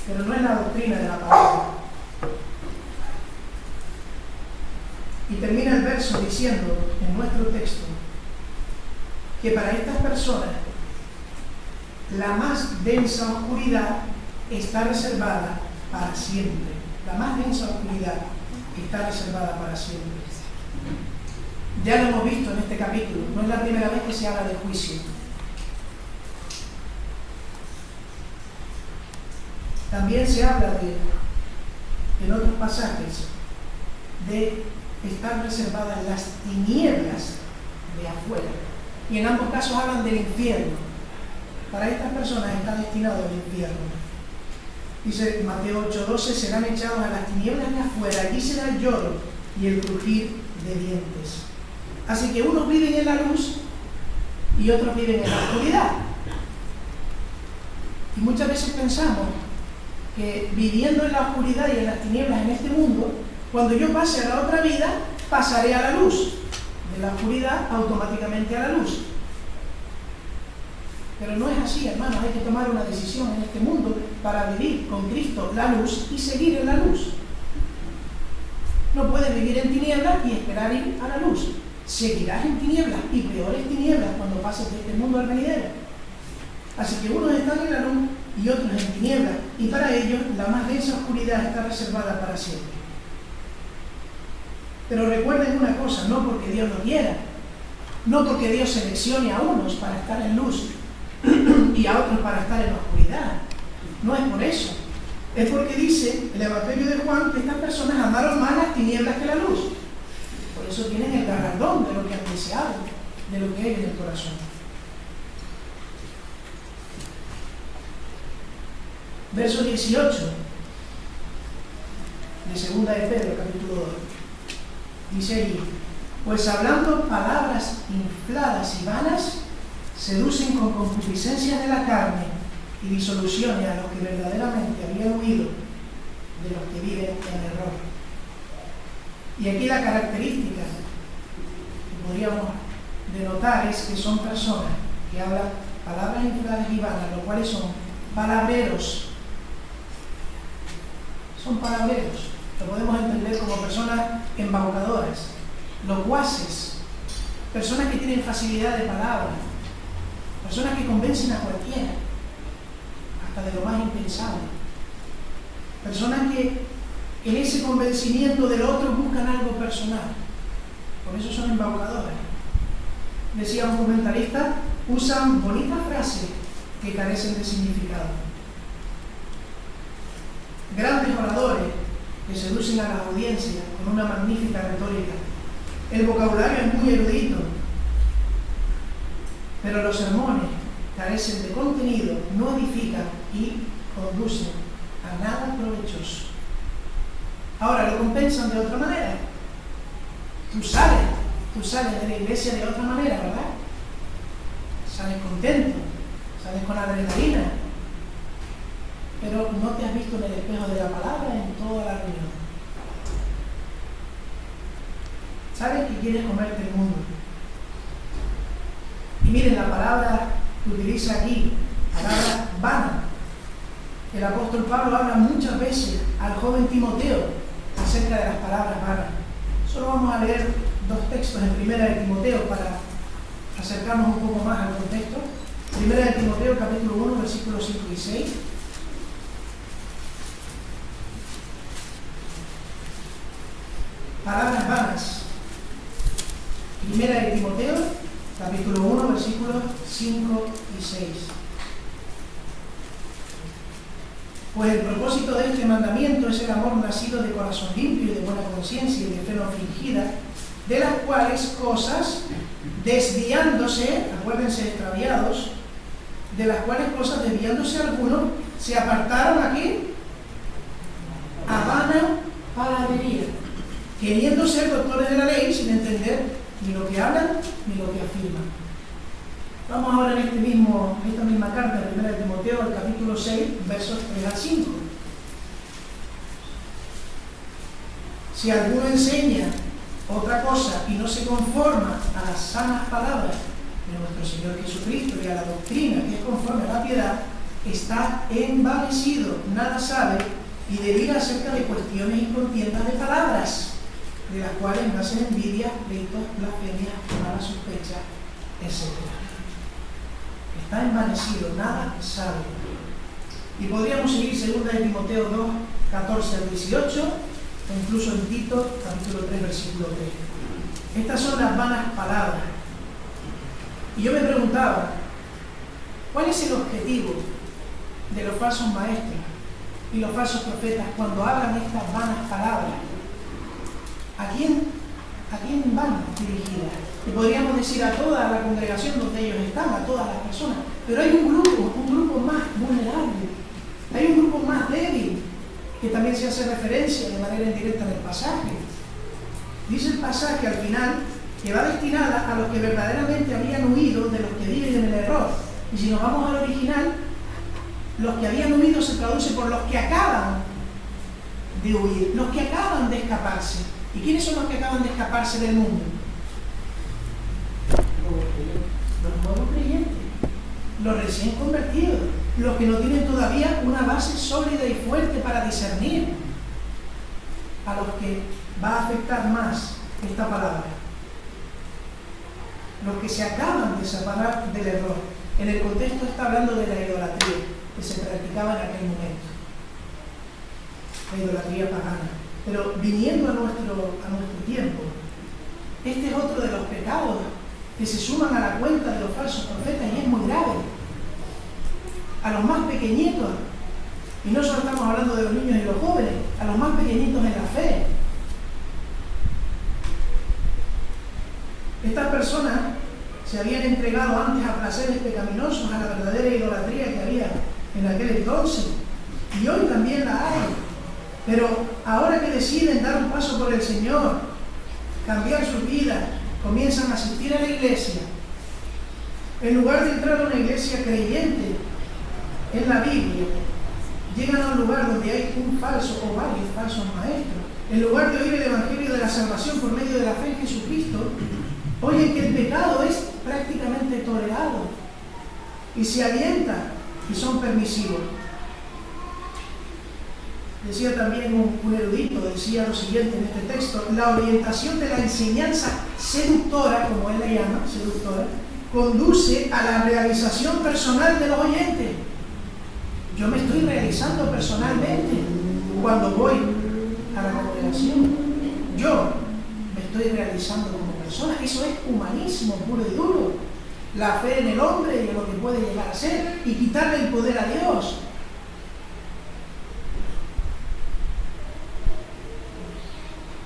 pero no es la doctrina de la palabra. Y termina el verso diciendo en nuestro texto que para estas personas la más densa oscuridad está reservada para siempre. La más densa oscuridad está reservada para siempre. Ya lo hemos visto en este capítulo, no es la primera vez que se habla de juicio. También se habla en otros pasajes de estar reservadas las tinieblas de afuera. Y en ambos casos hablan del infierno. Para estas personas está destinado el infierno. Dice Mateo 8:12, serán echados a las tinieblas de afuera, allí será el lloro y el crujir de dientes. Así que unos viven en la luz y otros viven en la oscuridad. Y muchas veces pensamos que viviendo en la oscuridad y en las tinieblas en este mundo, cuando yo pase a la otra vida, pasaré a la luz. De la oscuridad automáticamente a la luz. Pero no es así, hermanos. Hay que tomar una decisión en este mundo para vivir con Cristo la luz y seguir en la luz. No puedes vivir en tinieblas y esperar ir a la luz. Seguirás en tinieblas y peores tinieblas cuando pases de este mundo al venidero. Así que unos están en la luz y otros en tinieblas, y para ellos la más densa oscuridad está reservada para siempre. Pero recuerden una cosa, no porque Dios lo quiera, no porque Dios seleccione a unos para estar en luz y a otros para estar en la oscuridad. No es por eso. Es porque dice el Evangelio de Juan que estas personas amaron más las tinieblas que la luz. Por eso tienen el galardón de lo que han deseado, de lo que hay en el corazón. Verso 18 de segunda de Pedro, capítulo 2. Dice allí, pues hablando palabras infladas y vanas, seducen con concupiscencias de la carne y disoluciones a los que verdaderamente habían huido de los que viven en error. Y aquí la característica que podríamos denotar es que son personas que hablan palabras infladas y vanas, los cuales son palabreros. Son palabreros. Lo podemos entender como personas embaucadoras, locuaces, personas que tienen facilidad de palabra, personas que convencen a cualquiera, hasta de lo más impensable. Personas que en ese convencimiento del otro buscan algo personal. Por eso son embaucadoras. Decía un comentarista, usan bonitas frases que carecen de significado. Grandes oradores que seducen a la audiencia con una magnífica retórica. El vocabulario es muy erudito, pero los sermones carecen de contenido, no edifican y conducen a nada provechoso. Ahora lo compensan de otra manera. Tú sales de la iglesia de otra manera, ¿verdad? Sales contento, sales con adrenalina, pero no te has visto en el espejo de la palabra en toda la reunión. Sabes que quieres comerte el mundo. Y miren, la palabra que utiliza aquí, palabra vana. El apóstol Pablo habla muchas veces al joven Timoteo acerca de las palabras vanas. Solo vamos a leer dos textos en Primera de Timoteo para acercarnos un poco más al contexto. Primera de Timoteo, capítulo 1, versículos 5 y 6. Palabras vanas. Primera de Timoteo, capítulo 1, versículos 5 y 6. Pues el propósito de este mandamiento es el amor nacido de corazón limpio y de buena conciencia y de fe no fingida, de las cuales cosas, desviándose, acuérdense, extraviados, de las cuales cosas, desviándose algunos, se apartaron aquí a vana palabrería, queriendo ser doctores de la ley sin entender ni lo que hablan ni lo que afirman. Vamos ahora en esta misma carta, en 1 Timoteo, el capítulo 6, versos 3 al 5. Si alguno enseña otra cosa y no se conforma a las sanas palabras de nuestro Señor Jesucristo y a la doctrina que es conforme a la piedad, está envanecido, nada sabe y delira acerca de cuestiones y contiendas de palabras, de las cuales nacen envidia, pleitos, blasfemias, mala sospecha, etc. Está envanecido, nada sabe. Y podríamos seguir 2 Timoteo 2, 14 al 18, o incluso en Tito, capítulo 3, versículo 3. Estas son las vanas palabras. Y yo me preguntaba, ¿cuál es el objetivo de los falsos maestros y los falsos profetas cuando hablan estas vanas palabras? ¿A quién van dirigidas? Y podríamos decir a toda la congregación donde ellos están, a todas las personas. Pero hay un grupo más vulnerable, hay un grupo más débil, que también se hace referencia de manera indirecta en el pasaje. Dice el pasaje al final que va destinada a los que verdaderamente habían huido de los que viven en el error. Y si nos vamos al original, los que habían huido se traduce por los que acaban de huir, los que acaban de escaparse. ¿Y quiénes son los que acaban de escaparse del mundo? Los nuevos creyentes, los recién convertidos, los que no tienen todavía una base sólida y fuerte para discernir, a los que va a afectar más esta palabra. Los que se acaban de separar del error. En el contexto está hablando de la idolatría que se practicaba en aquel momento. La idolatría pagana. Pero viniendo a nuestro tiempo, este es otro de los pecados que se suman a la cuenta de los falsos profetas y es muy grave. A los más pequeñitos, y no solo estamos hablando de los niños y los jóvenes, a los más pequeñitos en la fe. Estas personas se habían entregado antes a placeres pecaminosos, a la verdadera idolatría que había en aquel entonces, y hoy también la hay. Pero ahora que deciden dar un paso por el Señor, cambiar su vida, comienzan a asistir a la iglesia. En lugar de entrar a una iglesia creyente en la Biblia, llegan a un lugar donde hay un falso o varios falsos maestros. En lugar de oír el Evangelio de la salvación por medio de la fe en Jesucristo, oyen que el pecado es prácticamente tolerado y se alienta y son permisivos. Decía también un erudito, decía lo siguiente en este texto: la orientación de la enseñanza seductora, como él le llama, seductora, conduce a la realización personal de los oyentes. Yo me estoy realizando personalmente cuando voy a la congregación. Yo me estoy realizando como persona. Eso es humanismo puro y duro. La fe en el hombre y en lo que puede llegar a ser y quitarle el poder a Dios.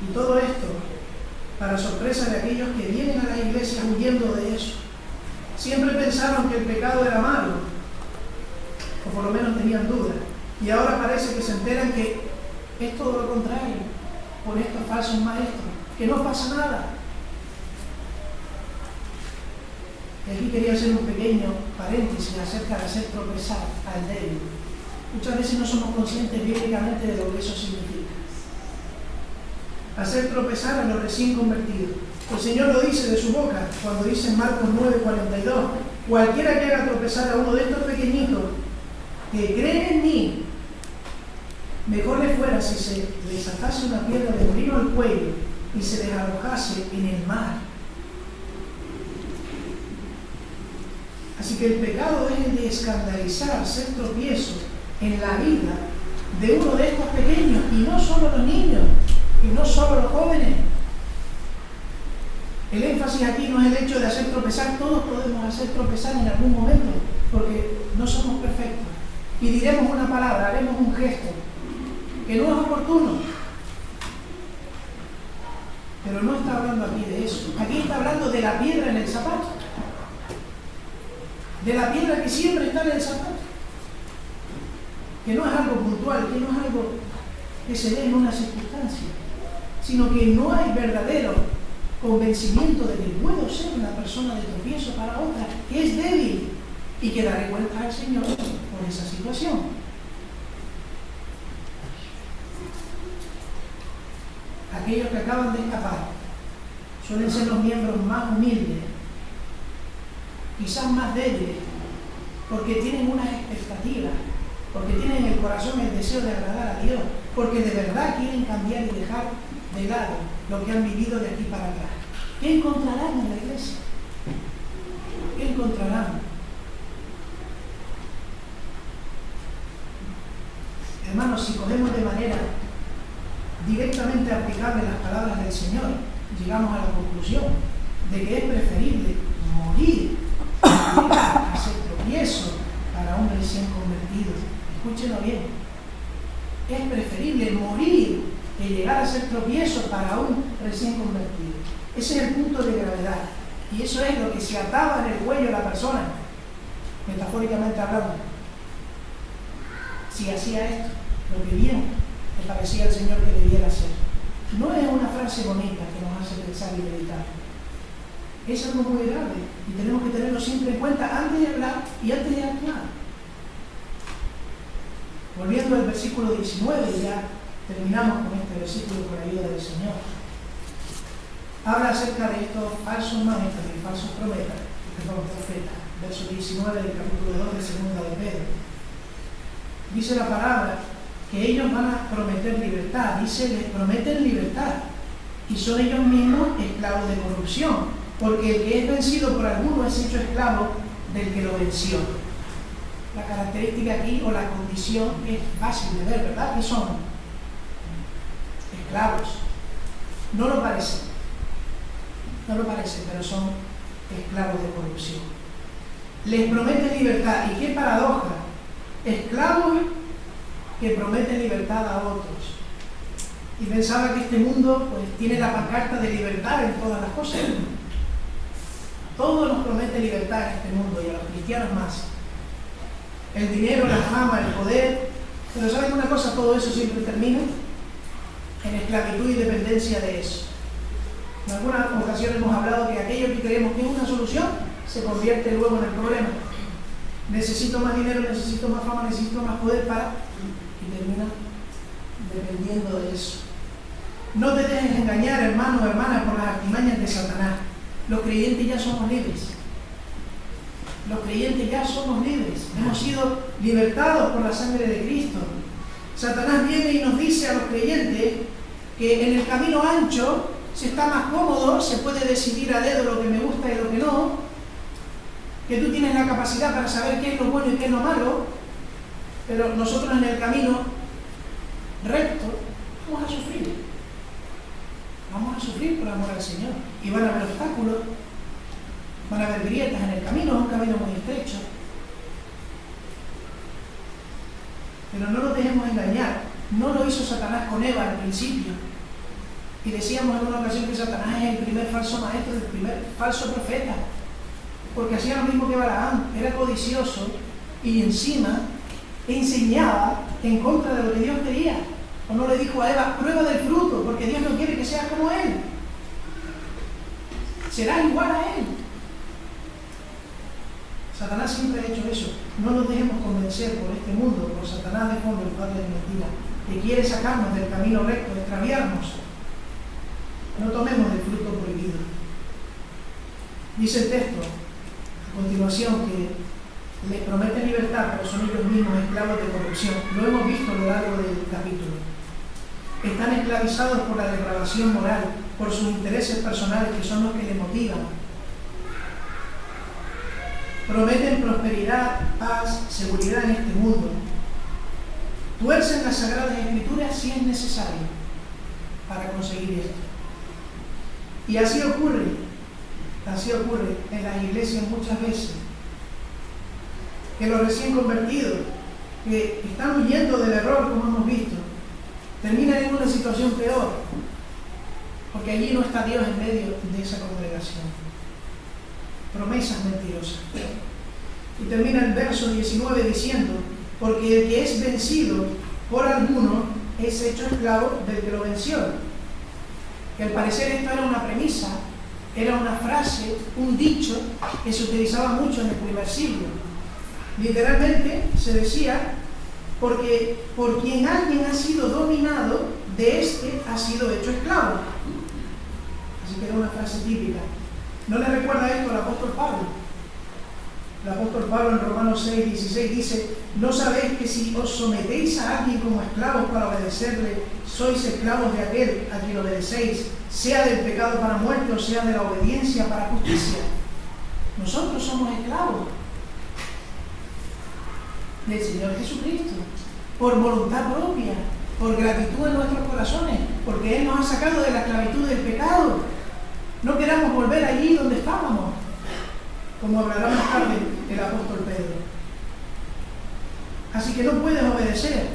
Y todo esto para sorpresa de aquellos que vienen a la iglesia huyendo de eso. Siempre pensaron que el pecado era malo, o por lo menos tenían dudas, y ahora parece que se enteran que es todo lo contrario por estos falsos maestros, que no pasa nada. Y aquí quería hacer un pequeño paréntesis acerca de hacer tropezar al débil. Muchas veces no somos conscientes bíblicamente de lo que eso significa. Hacer tropezar a los recién convertidos. El Señor lo dice de su boca cuando dice en Marcos 9:42: cualquiera que haga tropezar a uno de estos pequeñitos que creen en mí, mejor le fuera si se les atase una piedra de molino al cuello y se les arrojase en el mar. Así que el pecado es el de escandalizar, ser tropiezo en la vida de uno de estos pequeños, y no solo los niños, y no solo los jóvenes. El énfasis aquí no es el hecho de hacer tropezar, todos podemos hacer tropezar en algún momento, porque no somos perfectos. Y diremos una palabra, haremos un gesto, que no es oportuno. Pero no está hablando aquí de eso. Aquí está hablando de la piedra en el zapato. De la piedra que siempre está en el zapato. Que no es algo puntual, que no es algo que se dé en una circunstancia, sino que no hay verdadero convencimiento de que puedo ser una persona de tropiezo para otra, que es débil y que daré cuenta al Señor por esa situación. Aquellos que acaban de escapar suelen ser los miembros más humildes, quizás más débiles, porque tienen unas expectativas, porque tienen en el corazón el deseo de agradar a Dios, porque de verdad quieren cambiar y dejar de lado lo que han vivido de aquí para atrás. ¿Qué encontrarán en la iglesia? ¿Qué encontrarán? Hermanos, si cogemos de manera directamente aplicable las palabras del Señor, llegamos a la conclusión de que es preferible morir a hacer tropiezo para un recién convertido. Escúchenlo bien. Es preferible morir que llegar a ser tropiezo para un recién convertido. Ese es el punto de gravedad. Y eso es lo que se ataba en el cuello a la persona, metafóricamente hablando. Si hacía esto, lo que bien le parecía al Señor que debiera hacer. No es una frase bonita que nos hace pensar y meditar. Es algo muy grave y tenemos que tenerlo siempre en cuenta antes de hablar y antes de actuar. Volviendo al versículo 19, ya terminamos con este versículo con la ayuda del Señor. Habla acerca de estos falsos maestros y falsos profetas, verso 19 del capítulo 2 de segunda de Pedro. Dice la palabra que ellos van a prometer libertad, dice, les prometen libertad, y son ellos mismos esclavos de corrupción, porque el que es vencido por alguno es hecho esclavo del que lo venció. La característica aquí, o la condición, es fácil de ver, ¿verdad? ¿Qué son? Esclavos. No lo parece, pero son esclavos de corrupción. Les prometen libertad, y qué paradoja, esclavos que prometen libertad a otros. Y pensaba que este mundo pues tiene la pancarta de libertad en todas las cosas. Todo nos promete libertad en este mundo, y a los cristianos más. El dinero, la fama, el poder. Pero ¿saben una cosa? Todo eso siempre termina en esclavitud y dependencia de eso. En algunas ocasiones hemos hablado que aquello que creemos que es una solución se convierte luego en el problema. Necesito más dinero, necesito más fama, necesito más poder para... y termina dependiendo de eso. No te dejes engañar, hermano o hermana, por las artimañas de Satanás. Los creyentes ya somos libres. Los creyentes ya somos libres. Hemos sido libertados por la sangre de Cristo. Satanás viene y nos dice a los creyentes que en el camino ancho se está más cómodo, se puede decidir a dedo lo que me gusta y lo que no, que tú tienes la capacidad para saber qué es lo bueno y qué es lo malo, pero nosotros en el camino recto vamos a sufrir. Vamos a sufrir por amor al Señor. Y van a haber obstáculos, van a haber grietas en el camino, es un camino muy estrecho. Pero no nos dejemos engañar. No lo hizo Satanás con Eva al principio. Y decíamos en una ocasión que Satanás es el primer falso maestro, el primer falso profeta. Porque hacía lo mismo que Balaam, era codicioso y encima enseñaba en contra de lo que Dios quería. O no le dijo a Eva, prueba del fruto, porque Dios no quiere que seas como Él. Serás igual a Él. Satanás siempre ha hecho eso. No nos dejemos convencer por este mundo, por Satanás de fondo, el padre de mentira, que quiere sacarnos del camino recto, extraviarnos. No tomemos el fruto prohibido. Dice el texto, a continuación, que les prometen libertad, pero son ellos mismos esclavos de corrupción. Lo hemos visto a lo largo del capítulo. Están esclavizados por la depravación moral, por sus intereses personales, que son los que les motivan. Prometen prosperidad, paz, seguridad en este mundo. Tuercen las Sagradas Escrituras si es necesario para conseguir esto. Y así ocurre Así ocurre en las iglesias muchas veces, que los recién convertidos, que están huyendo del error, como hemos visto, terminan en una situación peor, porque allí no está Dios en medio de esa congregación. Promesas mentirosas. Y termina el verso 19 diciendo: porque el que es vencido por alguno es hecho esclavo del que lo venció. Que al parecer esto era una premisa, era una frase, un dicho que se utilizaba mucho en el primer siglo. Literalmente se decía: porque por quien alguien ha sido dominado, de este ha sido hecho esclavo. Así que era una frase típica. ¿No le recuerda esto al apóstol Pablo? El apóstol Pablo en Romanos 6:16 dice: ¿no sabéis que si os sometéis a alguien como esclavos para obedecerle, sois esclavos de aquel a quien obedecéis, sea del pecado para muerte o sea de la obediencia para justicia? Nosotros somos esclavos del Señor Jesucristo, por voluntad propia, por gratitud en nuestros corazones, porque Él nos ha sacado de la esclavitud del pecado. No queramos volver allí donde estábamos, como hablará más tarde el apóstol Pedro. Así que no puedes obedecer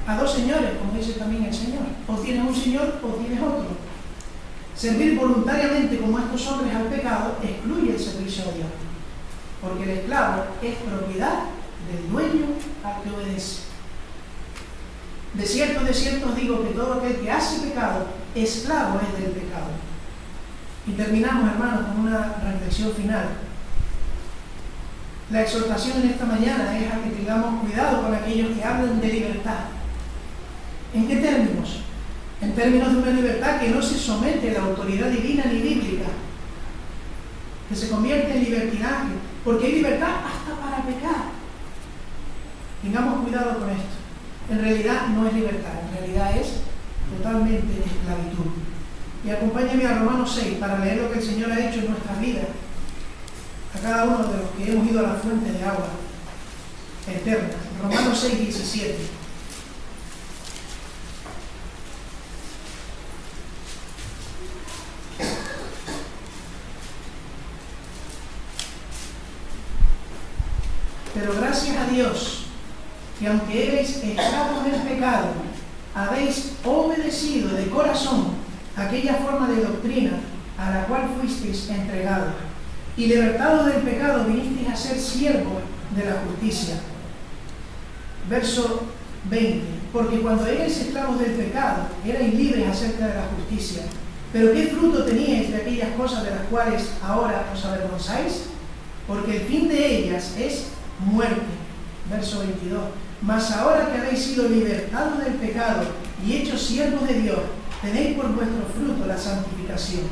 a dos señores, como dice también el Señor. O tienes un señor o tienes otro. Servir voluntariamente como estos hombres al pecado excluye el servicio a Dios, porque el esclavo es propiedad del dueño al que obedece. De cierto os digo que todo aquel que hace pecado, esclavo es del pecado. Y terminamos, hermanos, con una reflexión final. La exhortación en esta mañana es a que tengamos cuidado con aquellos que hablan de libertad. ¿En qué términos? En términos de una libertad que no se somete a la autoridad divina ni bíblica, que se convierte en libertinaje, porque hay libertad hasta para pecar. Tengamos cuidado con esto. En realidad no es libertad, en realidad es totalmente esclavitud. Y acompáñame a Romanos 6 para leer lo que el Señor ha hecho en nuestras vidas, a cada uno de los que hemos ido a la fuente de agua eterna. Romanos 6:17. Pero gracias a Dios, que aunque erais esclavos del pecado, habéis obedecido de corazón aquella forma de doctrina a la cual fuisteis entregados, y libertados del pecado vinisteis a ser siervos de la justicia. Verso 20. Porque cuando erais esclavos del pecado, erais libres acerca de la justicia. Pero ¿qué fruto teníais de aquellas cosas de las cuales ahora os avergonzáis? Porque el fin de ellas es muerte. Verso 22. Mas ahora que habéis sido libertados del pecado y hechos siervos de Dios, tenéis por vuestro fruto la santificación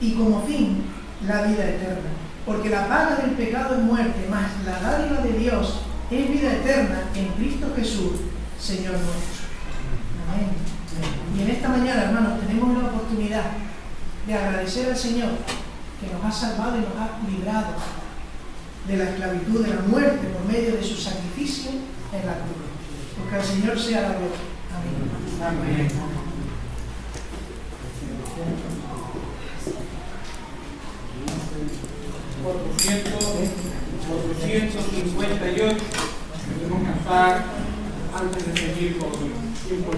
y como fin la vida eterna. Porque la paga del pecado es muerte, mas la dádiva de Dios es vida eterna en Cristo Jesús, Señor nuestro. Amén. Y en esta mañana, hermanos, tenemos la oportunidad de agradecer al Señor que nos ha salvado y nos ha librado de la esclavitud, de la muerte, por medio de su sacrificio en la cruz. Porque al Señor sea la gloria. Amén. Amén. 458 debemos cantar antes de seguir con